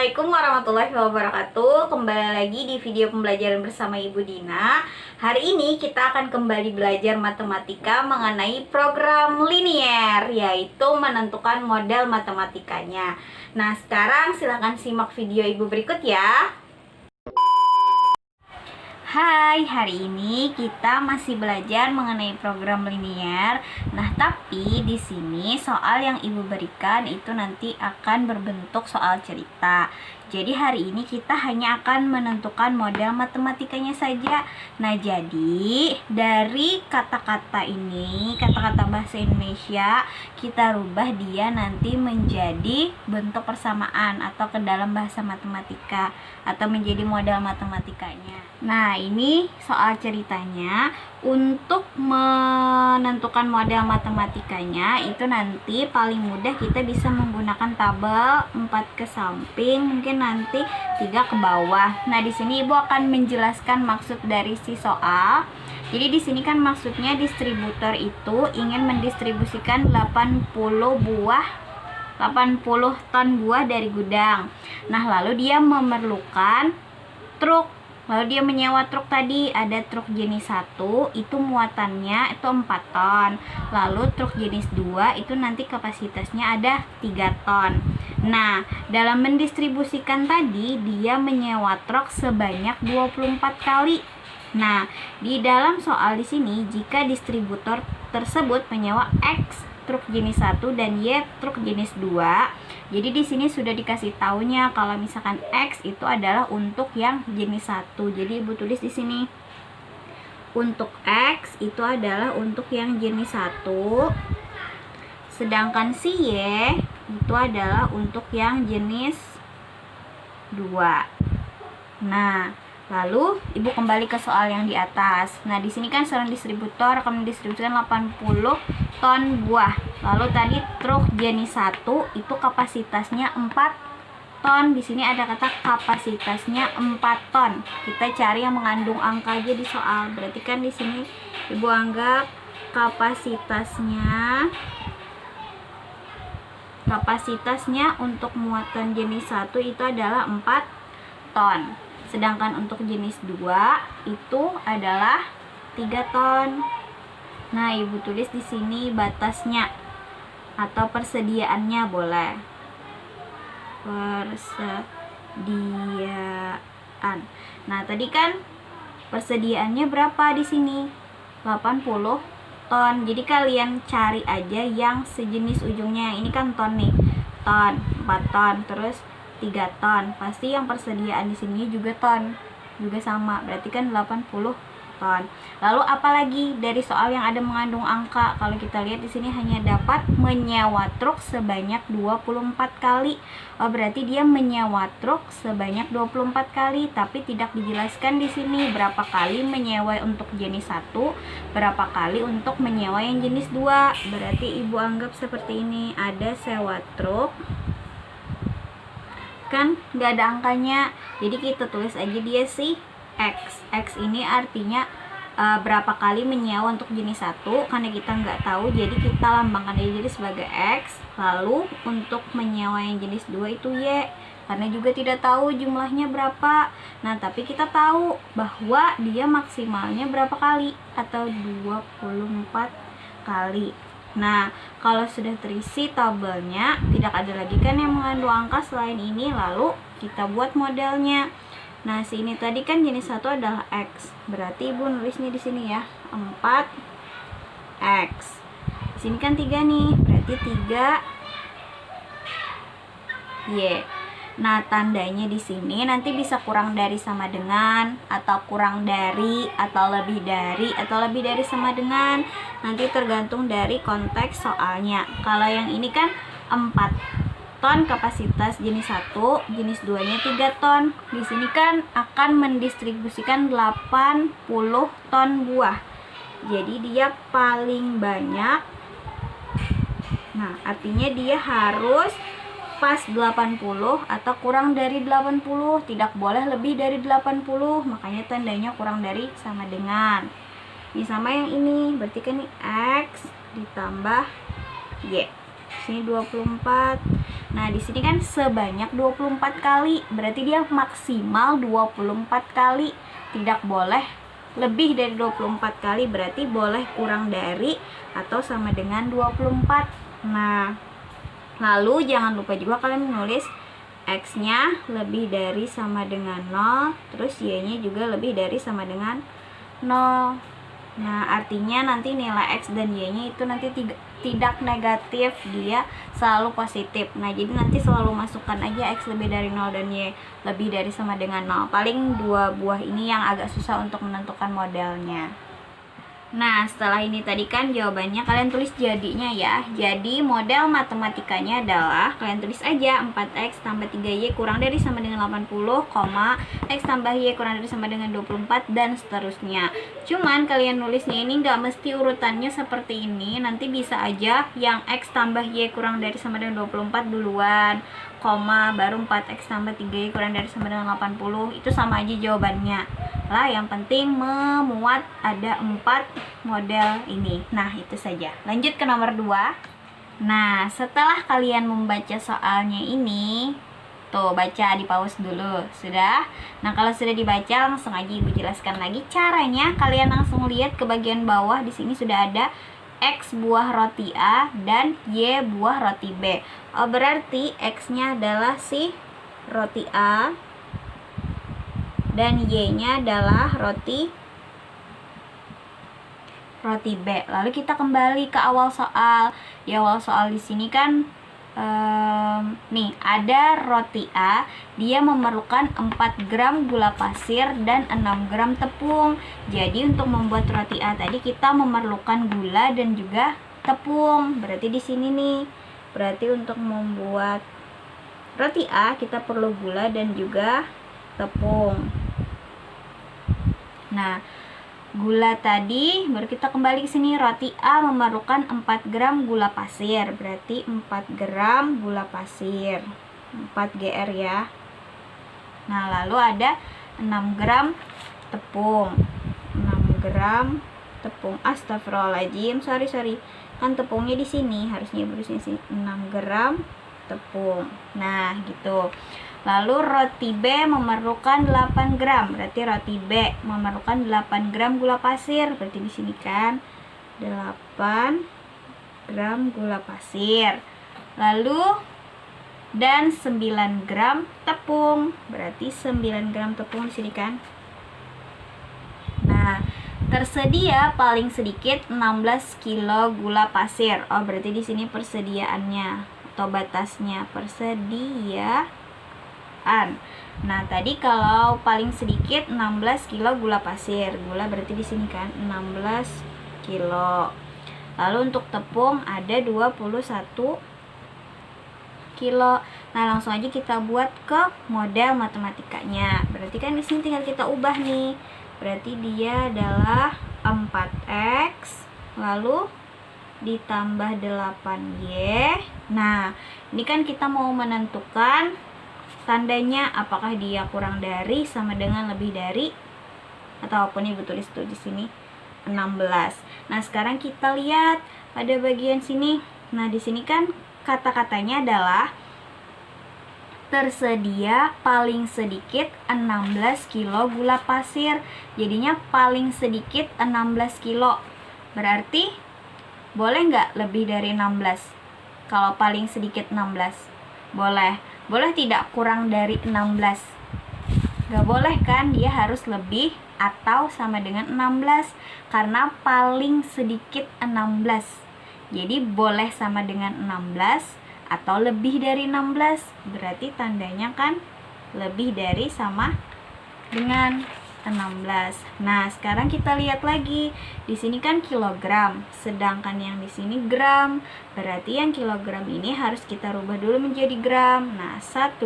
Assalamualaikum warahmatullahi wabarakatuh. Kembali lagi di video pembelajaran bersama Ibu Dina. Hari ini kita akan kembali belajar matematika mengenai program linier, yaitu menentukan model matematikanya. Nah, sekarang silahkan simak video Ibu berikut ya. Hai, hari ini kita masih belajar mengenai program linier. Nah, tapi di sini soal yang Ibu berikan itu nanti akan berbentuk soal cerita. Jadi hari ini kita hanya akan menentukan model matematikanya saja. Nah, jadi dari kata-kata ini, kata-kata bahasa Indonesia, kita rubah dia nanti menjadi bentuk persamaan atau ke dalam bahasa matematika atau menjadi model matematikanya. Nah, ini soal ceritanya. Untuk menentukan model matematikanya itu nanti paling mudah kita bisa menggunakan tabel 4 ke samping, mungkin nanti 3 ke bawah. Nah, di sini Ibu akan menjelaskan maksud dari si soal. Jadi di sini kan maksudnya distributor itu ingin mendistribusikan 80 ton buah dari gudang. Nah, lalu dia memerlukan truk. Lalu dia menyewa truk tadi, ada truk jenis 1 itu muatannya itu 4 ton. Lalu truk jenis 2 itu nanti kapasitasnya ada 3 ton. Nah, dalam mendistribusikan tadi dia menyewa truk sebanyak 24 kali. Nah, di dalam soal di sini jika distributor tersebut menyewa X truk jenis 1 dan Y truk jenis 2. Jadi di sini sudah dikasih taunya kalau misalkan X itu adalah untuk yang jenis 1. Jadi Ibu tulis di sini. Untuk X itu adalah untuk yang jenis 1. Sedangkan si Y itu adalah untuk yang jenis 2. Nah, lalu Ibu kembali ke soal yang di atas. Nah, di sini kan seorang distributor akan mendistribusikan 80 ton buah. Lalu tadi truk jenis 1 itu kapasitasnya 4 ton. Di sini ada kata kapasitasnya 4 ton. Kita cari yang mengandung angka aja di soal. Berarti kan di sini Ibu anggap kapasitasnya untuk muatan jenis 1 itu adalah 4 ton. Sedangkan untuk jenis 2 itu adalah 3 ton. Nah, Ibu tulis di sini batasnya atau persediaannya boleh. Persediaan. Nah, tadi kan persediaannya berapa di sini? 80 ton. Jadi kalian cari aja yang sejenis ujungnya. Ini kan ton nih. Ton, 4 ton, terus 3 ton. Pasti yang persediaan di sini juga ton. Juga sama. Berarti kan 80 ton. Lalu apalagi dari soal yang ada mengandung angka? Kalau kita lihat di sini hanya dapat menyewa truk sebanyak 24 kali. Oh, berarti dia menyewa truk sebanyak 24 kali, tapi tidak dijelaskan di sini berapa kali menyewa untuk jenis 1, berapa kali untuk menyewa yang jenis 2. Berarti Ibu anggap seperti ini. Ada sewa truk, kan nggak ada angkanya, jadi kita tulis aja dia si X. X ini artinya berapa kali menyewa untuk jenis 1, karena kita nggak tahu jadi kita lambangkan aja jadi sebagai X. Lalu untuk menyewa yang jenis 2 itu Y, karena juga tidak tahu jumlahnya berapa. Nah, tapi kita tahu bahwa dia maksimalnya berapa kali, atau 24 kali. Nah, kalau sudah terisi tabelnya, tidak ada lagi kan yang mengandung angka selain ini, lalu kita buat modelnya. Nah, sini tadi kan jenis 1 adalah X. Berarti Ibu nulisnya di sini ya, 4X. Sini kan 3 nih, berarti 3Y. Nah, tandanya di sini nanti bisa kurang dari sama dengan, atau kurang dari, atau lebih dari sama dengan. Nanti tergantung dari konteks soalnya. Kalau yang ini kan 4 ton kapasitas jenis 1, jenis 2-nya 3 ton. Di sini kan akan mendistribusikan 80 ton buah. Jadi dia paling banyak. Nah, artinya dia harus pas 80 atau kurang dari 80, tidak boleh lebih dari 80. Makanya tandanya kurang dari sama dengan. Ini sama yang ini, berarti kan ini X ditambah Y. Sini 24 Nah, di sini kan sebanyak 24 kali. Berarti dia maksimal 24 kali. Tidak boleh lebih dari 24 kali, berarti boleh kurang dari atau sama dengan 24. Nah, lalu jangan lupa juga kalian menulis X-nya lebih dari sama dengan 0, terus Y-nya juga lebih dari sama dengan 0. Nah, artinya nanti nilai X dan Y-nya itu nanti tidak negatif, dia selalu positif. Nah, jadi nanti selalu masukkan aja X lebih dari 0 dan Y lebih dari sama dengan 0. Paling dua buah ini yang agak susah untuk menentukan modelnya. Nah, setelah ini tadi kan jawabannya kalian tulis jadinya ya. Jadi model matematikanya adalah kalian tulis aja 4x tambah 3y kurang dari sama dengan 80, x tambah y kurang dari sama dengan 24 dan seterusnya. Cuman kalian nulisnya ini nggak mesti urutannya seperti ini. Nanti bisa aja yang x tambah y kurang dari sama dengan 24 duluan, baru 4x tambah 3y kurang dari sama dengan 80. Itu sama aja jawabannya lah, yang penting memuat ada 4 model ini. Nah, itu saja. Lanjut ke nomor 2. Nah, setelah kalian membaca soalnya ini, tuh baca, di pause dulu. Sudah? Nah, kalau sudah dibaca langsung aja Ibu jelaskan lagi caranya. Kalian langsung lihat ke bagian bawah, di sini sudah ada X buah roti A dan Y buah roti B. Oh, berarti X-nya adalah si roti A dan Y-nya adalah roti B. Lalu kita kembali ke awal soal. Di awal soal di sini kan nih ada roti A, dia memerlukan 4 gram gula pasir dan 6 gram tepung. Jadi untuk membuat roti A tadi kita memerlukan gula dan juga tepung. Berarti di sini nih, berarti untuk membuat roti A kita perlu gula dan juga tepung. Nah, gula tadi, baru kita kembali ke sini. Roti A memerlukan 4 gram gula pasir, berarti 4 gram gula pasir, 4 GR ya. Nah, lalu ada 6 gram tepung, 6 gram tepung. Astagfirullahaladzim, sorry, kan tepungnya di sini, harusnya berusnya sini. 6 gram tepung. Nah, gitu. Lalu roti B memerlukan 8 gram, berarti roti B memerlukan 8 gram gula pasir, berarti di sini kan 8 gram gula pasir. Lalu dan 9 gram tepung, berarti 9 gram tepung di sini kan. Nah, tersedia paling sedikit 16 kilo gula pasir. Oh, berarti di sini persediaannya atau batasnya, persediaan. Nah, tadi kalau paling sedikit 16 kilo gula pasir. Gula berarti di sini kan 16 kilo. Lalu untuk tepung ada 21 kilo. Nah, langsung aja kita buat ke model matematikanya. Berarti kan di sini tinggal kita ubah nih. Berarti dia adalah 4x lalu ditambah 8y. Nah, ini kan kita mau menentukan tandanya apakah dia kurang dari, sama dengan, lebih dari, ataupun Ibu tulis tuh di sini 16. Nah, sekarang kita lihat pada bagian sini. Nah, di sini kan kata-katanya adalah tersedia paling sedikit 16 kilo gula pasir. Jadinya paling sedikit 16 kilo. Berarti boleh nggak lebih dari 16? Kalau paling sedikit 16, boleh. Boleh tidak kurang dari 16? Gak boleh kan, dia harus lebih atau sama dengan 16, karena paling sedikit 16. Jadi boleh sama dengan 16 atau lebih dari 16, berarti tandanya kan lebih dari sama dengan 16. Nah, sekarang kita lihat lagi. Di sini kan kilogram, sedangkan yang di sini gram. Berarti yang kilogram ini harus kita rubah dulu menjadi gram. Nah, 1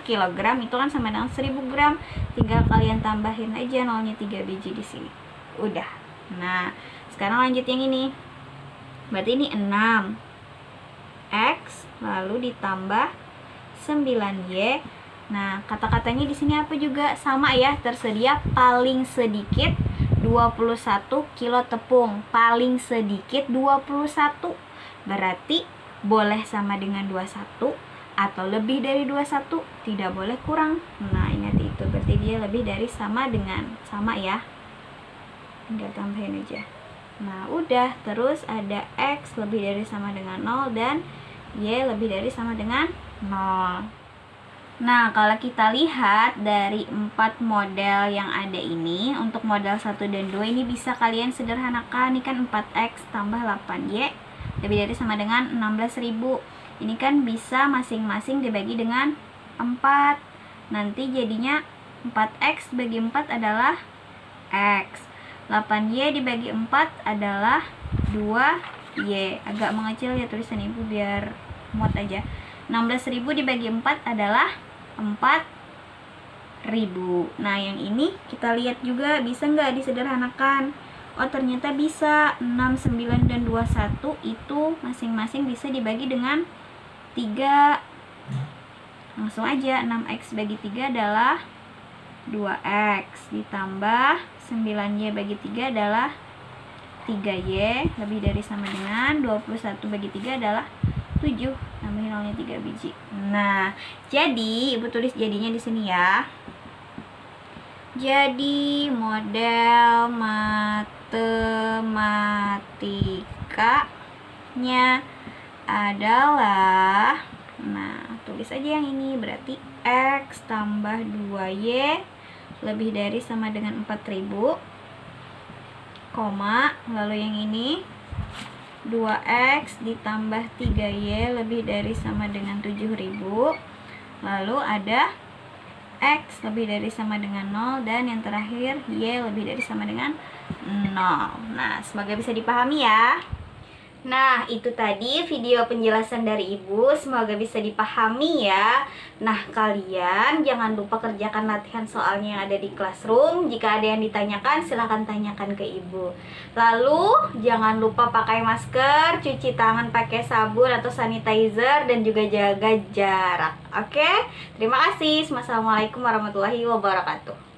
kilogram itu kan sama dengan 1000 gram. Tinggal kalian tambahin aja nolnya 3 biji di sini. Udah. Nah, sekarang lanjut yang ini. Berarti ini 6 X lalu ditambah 9Y. Nah, kata-katanya di sini apa juga sama ya, tersedia paling sedikit 21 kilo tepung. Paling sedikit 21. Berarti boleh sama dengan 21 atau lebih dari 21, tidak boleh kurang. Nah, ingat itu, berarti dia lebih dari sama dengan, sama ya, tinggal tambahin aja. Nah, udah. Terus ada X lebih dari sama dengan 0 dan Y lebih dari sama dengan 0. Nah, kalau kita lihat dari 4 model yang ada ini, untuk model 1 dan 2 ini bisa kalian sederhanakan. Ini kan 4X tambah 8Y lebih dari sama dengan 16.000. Ini kan bisa masing-masing dibagi dengan 4. Nanti jadinya 4X bagi 4 adalah X. 8Y dibagi 4 adalah 2Y. Agak mengecil ya tulisan ibu biar muat aja. 16.000 dibagi 4 adalah 4.000. Nah, yang ini kita lihat juga bisa nggak disederhanakan. Oh, ternyata bisa. 6, 9, dan 21 itu masing-masing bisa dibagi dengan 3. Langsung aja, 6X bagi 3 adalah 2X. Ditambah 9Y bagi 3 adalah 3Y. Lebih dari sama dengan 21 bagi 3 adalah 7. Tambahin nolnya 3 biji. Nah, jadi ibu tulis jadinya di sini ya. Jadi model matematikanya adalah, nah tulis aja yang ini, berarti X tambah 2Y lebih dari sama dengan 4.000, koma, lalu yang ini 2X ditambah 3Y lebih dari sama dengan 7.000, lalu ada X lebih dari sama dengan 0, dan yang terakhir Y lebih dari sama dengan 0. Nah, semoga bisa dipahami ya. Nah, itu tadi video penjelasan dari ibu, semoga bisa dipahami ya. Nah, kalian jangan lupa kerjakan latihan soalnya yang ada di classroom. Jika ada yang ditanyakan, silahkan tanyakan ke ibu. Lalu, jangan lupa pakai masker, cuci tangan pakai sabun atau sanitizer, dan juga jaga jarak. Oke? Terima kasih. Wassalamualaikum warahmatullahi wabarakatuh.